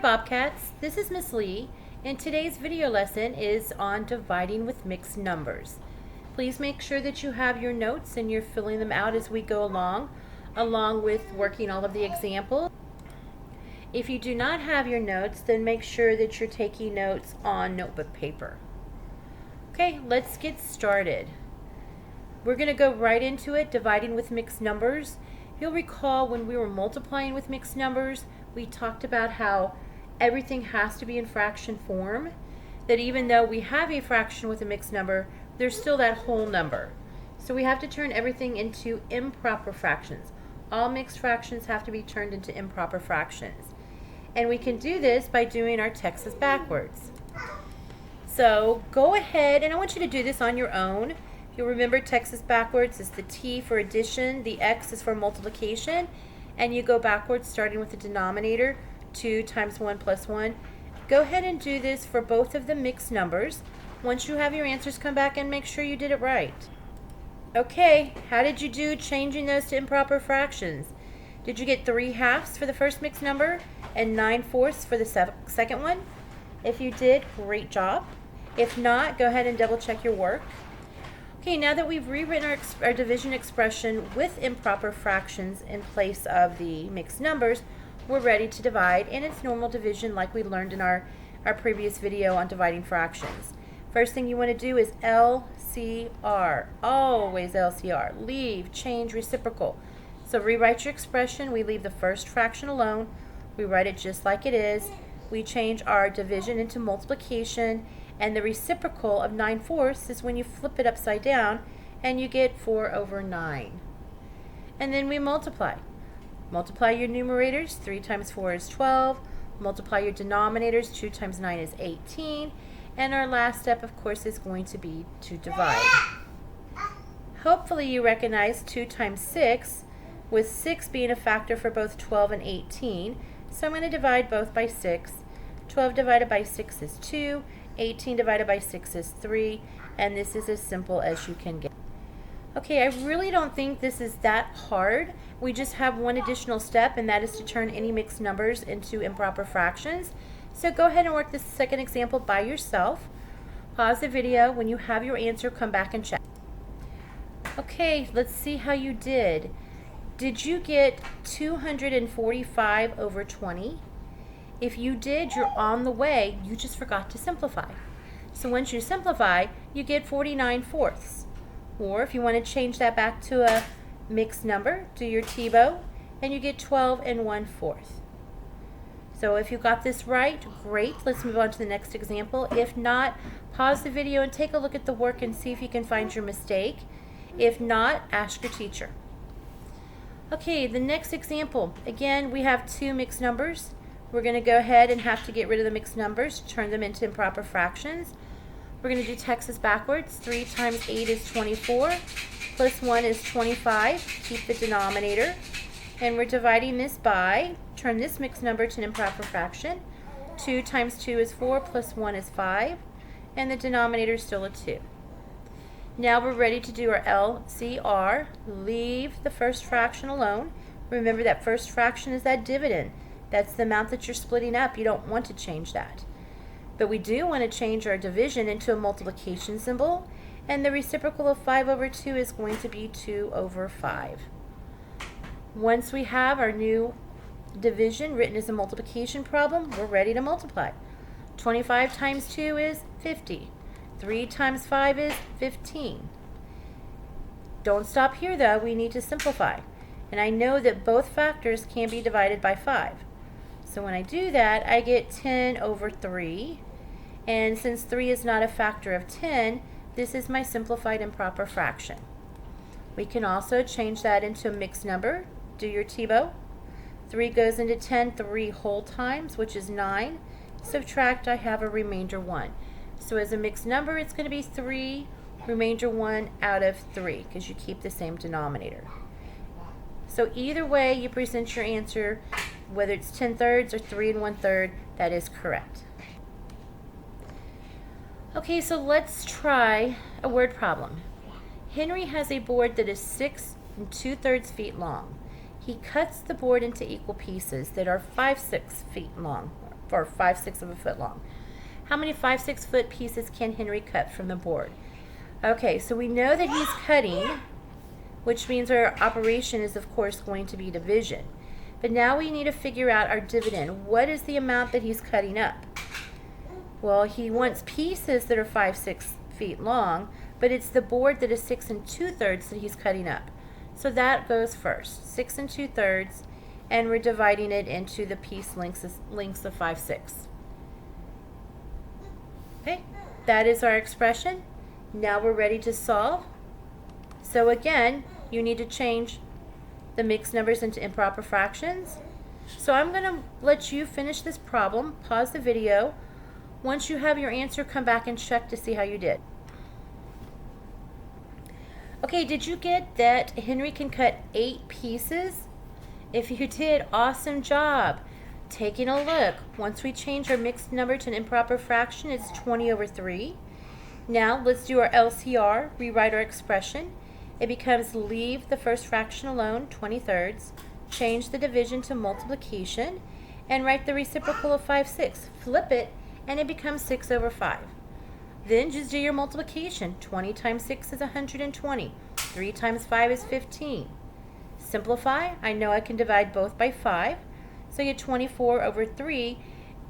Bobcats, this is Miss Lee, and today's video lesson is on dividing with mixed numbers. Please make sure that you have your notes and you're filling them out as we go along with working all of the examples. If you do not have your notes, then make sure that you're taking notes on notebook paper. Okay, let's get started. We're going to go right into it, dividing with mixed numbers. You'll recall when we were multiplying with mixed numbers, we talked about how everything has to be in fraction form, that even though we have a fraction with a mixed number, there's still that whole number. So we have to turn everything into improper fractions. All mixed fractions have to be turned into improper fractions. And we can do this by doing our Texas backwards. So go ahead, and I want you to do this on your own. You'll remember Texas backwards is the T for addition, the X is for multiplication, and you go backwards starting with the denominator, 2 times 1 plus 1. Go ahead and do this for both of the mixed numbers. Once you have your answers, come back and make sure you did it right. Okay, how did you do changing those to improper fractions? Did you get 3/2 for the first mixed number and 9/4 for the second one? If you did, great job. If not, go ahead and double check your work. Okay, now that we've rewritten our division expression with improper fractions in place of the mixed numbers, we're ready to divide in its normal division like we learned in our previous video on dividing fractions. First thing you want to do is LCR. Always LCR. Leave, change, reciprocal. So rewrite your expression. We leave the first fraction alone. We write it just like it is. We change our division into multiplication. And the reciprocal of 9/4 is when you flip it upside down and you get 4/9. And then we multiply. Multiply your numerators. 3 times 4 is 12. Multiply your denominators. 2 times 9 is 18. And our last step, of course, is going to be to divide. Hopefully you recognize 2 times 6, with 6 being a factor for both 12 and 18. So I'm going to divide both by 6. 12 divided by 6 is 2. 18 divided by 6 is 3, and this is as simple as you can get. Okay, I really don't think this is that hard. We just have one additional step, and that is to turn any mixed numbers into improper fractions. So go ahead and work this second example by yourself. Pause the video. When you have your answer, come back and check. Okay, let's see how you did. Did you get 245/20? If you did, you're on the way. You just forgot to simplify. So once you simplify, you get 49/4. Or if you want to change that back to a mixed number, do your TIBO, and you get 12 1/4. So if you got this right, great. Let's move on to the next example. If not, pause the video and take a look at the work and see if you can find your mistake. If not, ask your teacher. Okay, the next example. Again, we have two mixed numbers. We're going to go ahead and have to get rid of the mixed numbers, turn them into improper fractions. We're going to do Texas backwards. 3 times 8 is 24, plus 1 is 25. Keep the denominator. And we're dividing this by, turn this mixed number to an improper fraction. 2 times 2 is 4, plus 1 is 5. And the denominator is still a 2. Now we're ready to do our LCR. Leave the first fraction alone. Remember that first fraction is that dividend. That's the amount that you're splitting up. You don't want to change that. But we do want to change our division into a multiplication symbol, and the reciprocal of 5/2 is going to be 2/5. Once we have our new division written as a multiplication problem, we're ready to multiply. 25 times 2 is 50. 3 times 5 is 15. Don't stop here though. We need to simplify. And I know that both factors can be divided by 5. So when I do that, I get 10/3. And since 3 is not a factor of 10, this is my simplified improper fraction. We can also change that into a mixed number. Do your TIBO. 3 goes into 10 3 whole times, which is 9. Subtract, I have a remainder 1. So as a mixed number, it's going to be 3, remainder 1 out of 3, because you keep the same denominator. So either way you present your answer, whether it's 10/3 or 3 1/3, that is correct. Okay, so let's try a word problem. Henry has a board that is 6 2/3 feet long. He cuts the board into equal pieces that are 5/6 feet long, or 5/6 of a foot long. How many 5/6 foot pieces can Henry cut from the board? Okay, so we know that he's cutting, which means our operation is of course going to be division. But now we need to figure out our dividend. What is the amount that he's cutting up? Well, he wants pieces that are 5/6 feet long, but it's the board that is 6 2/3 that he's cutting up. So that goes first, 6 2/3, and we're dividing it into the piece lengths of 5/6. Okay, that is our expression. Now we're ready to solve. So again, you need to change the mixed numbers into improper fractions. So I'm going to let you finish this problem, pause the video. Once you have your answer, come back and check to see how you did. Okay, did you get that Henry can cut 8 pieces? If you did, awesome job. Taking a look, once we change our mixed number to an improper fraction, it's 20/3. Now let's do our LCR, rewrite our expression. It becomes leave the first fraction alone, 20/3, change the division to multiplication, and write the reciprocal of 5/6. Flip it, and it becomes 6/5. Then just do your multiplication. 20 times 6 is 120. 3 times 5 is 15. Simplify. I know I can divide both by 5. So you get 24/3.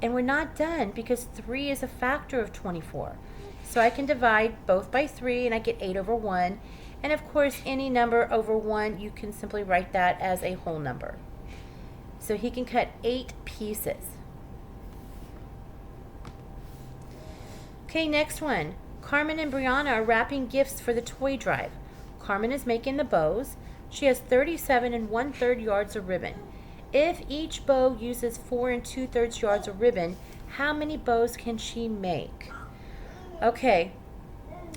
And we're not done because 3 is a factor of 24. So I can divide both by 3 and I get 8/1. And of course, any number over 1, you can simply write that as a whole number. So he can cut 8 pieces. Okay, next one. Carmen and Brianna are wrapping gifts for the toy drive. Carmen is making the bows. She has 37 1/3 yards of ribbon. If each bow uses 4 2/3 yards of ribbon, how many bows can she make? Okay,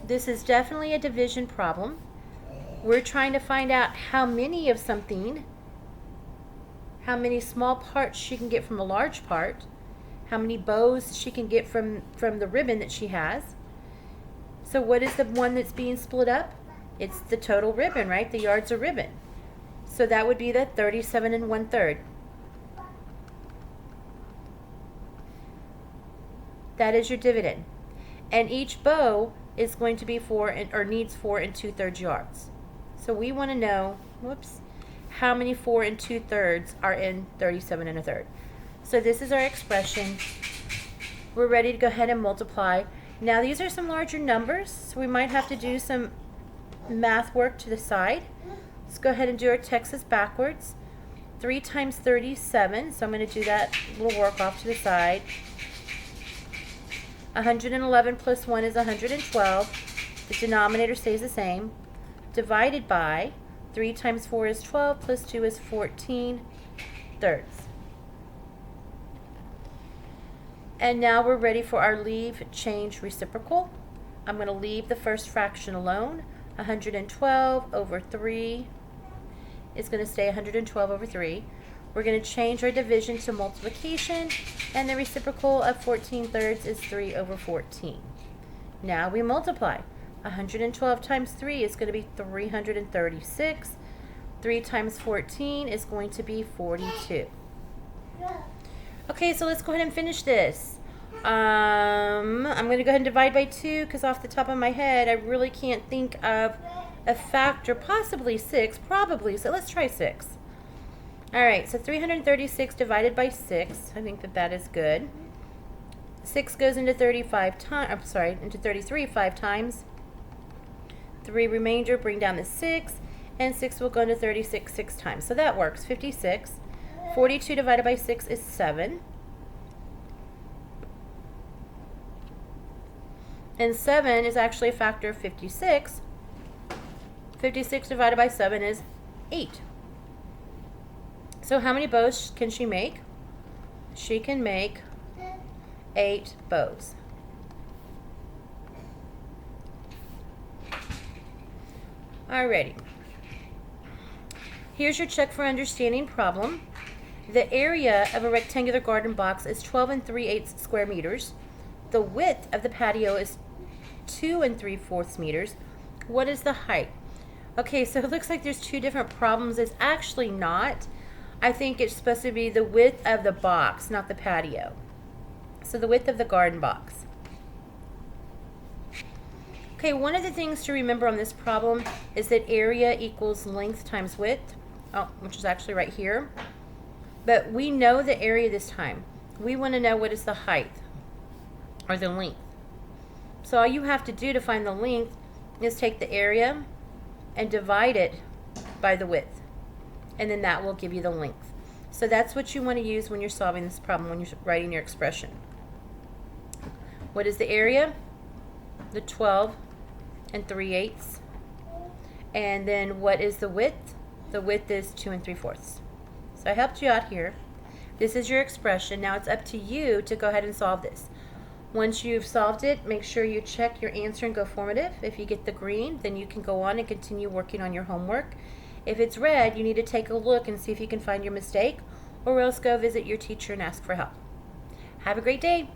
this is definitely a division problem. We're trying to find out how many of something, how many small parts she can get from a large part, how many bows she can get from the ribbon that she has. So what is the one that's being split up? It's the total ribbon, right? The yards of ribbon. So that would be the 37 1/3. That is your dividend. And each bow is going to be needs 4 2/3 yards. So we want to know, how many 4 2/3 are in 37 1/3. So this is our expression. We're ready to go ahead and multiply. Now these are some larger numbers, so we might have to do some math work to the side. Let's go ahead and do our Texas backwards. 3 times 37, so I'm going to do that little work off to the side. 111 plus 1 is 112. The denominator stays the same. Divided by 3 times 4 is 12, plus 2 is 14/3. And now we're ready for our leave change reciprocal. I'm going to leave the first fraction alone. 112/3 is going to stay 112/3. We're going to change our division to multiplication, and the reciprocal of 14/3 is 3/14. Now we multiply. 112 times 3 is going to be 336. 3 times 14 is going to be 42. Okay, so let's go ahead and finish this. I'm going to go ahead and divide by 2 because off the top of my head, I really can't think of a factor, possibly 6, probably. So let's try 6. All right, so 336 divided by 6. I think that is good. 6 goes into 35 times, into 33 5 times. 3 remainder, bring down the 6, and 6 will go into 36 6 times. So that works, 56. 42 divided by 6 is 7. And 7 is actually a factor of 56. 56 divided by 7 is 8. So how many bows can she make? She can make 8 bows. Alrighty. Here's your check for understanding problem. The area of a rectangular garden box is 12 3/8 square meters. The width of the patio is 2 3/4 meters. What is the height? Okay, so it looks like there's 2 different problems. It's actually not. I think it's supposed to be the width of the box, not the patio. So the width of the garden box. Okay, one of the things to remember on this problem is that area equals length times width, which is actually right here. But we know the area this time. We want to know what is the height or the length. So all you have to do to find the length is take the area and divide it by the width. And then that will give you the length. So that's what you want to use when you're solving this problem, when you're writing your expression. What is the area? The 12 3/8. And then what is the width? The width is 2 3/4. So I helped you out here. This is your expression. Now it's up to you to go ahead and solve this. Once you've solved it, make sure you check your answer and go formative. If you get the green, then you can go on and continue working on your homework. If it's red, you need to take a look and see if you can find your mistake, or else go visit your teacher and ask for help. Have a great day.